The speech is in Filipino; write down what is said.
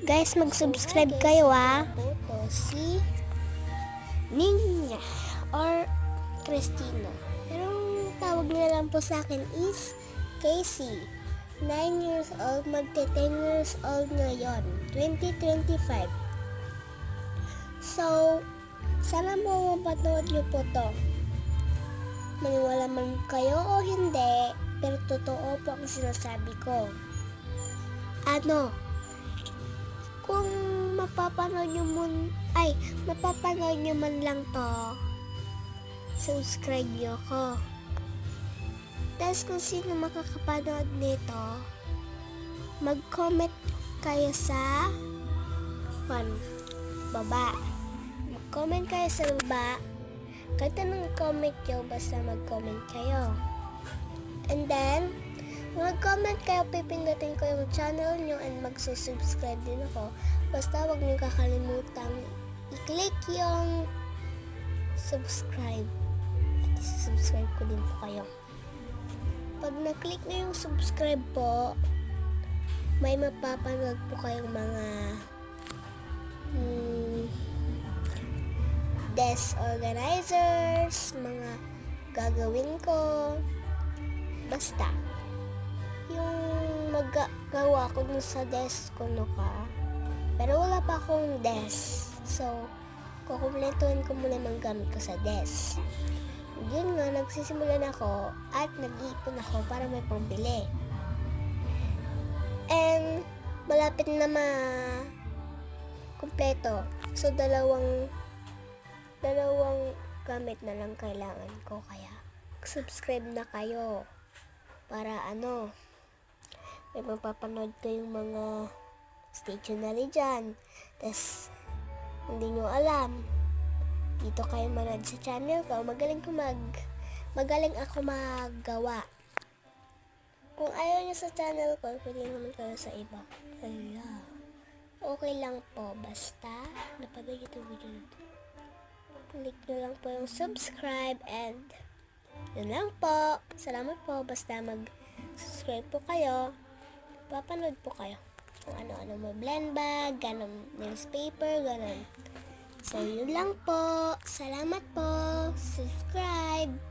Guys, mag-subscribe kayo po si Nina or Christina. Pero ang tawag nila lang po sa akin is Casey. 9 years old, magte-10 years old ngayon. 2025. So, sana mo mapanood niyo po to. Maniwala man kayo o hindi, pero totoo po ang sinasabi ko. Kung mapapanood nyo man lang to, subscribe nyo ko. Tapos kung sino makakapanood nito, mag-comment kayo sa baba. Mag-comment kayo sa baba. Kahit anong comment nyo, basta mag-comment kayo. And then, mag-comment kayo, pipindutin ko yung channel nyo and magsusubscribe din ako. Basta huwag nyo kakalimutang i-click yung subscribe. At i-subscribe ko din po kayo. Pag na-click na yung subscribe po, may mapapanood po kayong mga desk organizers, mga gagawin ko. Basta yung magagawa ko dun sa desk ko pero wala pa akong desk, so kukumpletuhin ko muna yung gamit ko sa desk. Yun nga, nagsisimulan ako at nag-iipon ako para may pambili, and malapit na kumpleto, so dalawang gamit na lang kailangan ko, kaya subscribe na kayo para may mapapanood kayong mga stationery dyan. Tas hindi nyo alam, dito kayo manood sa channel ko. Magaling ako maggawa. Kung ayaw nyo sa channel ko, pwede naman kayo sa iba. Okay lang po, basta napanood itong video nito. Click nyo lang po yung subscribe, and yun lang po. Salamat po. Basta mag-subscribe po kayo, papanood po kayo kung ano-ano, may blend bag, ganun, newspaper, ganun. So yun lang po. Salamat po. Subscribe.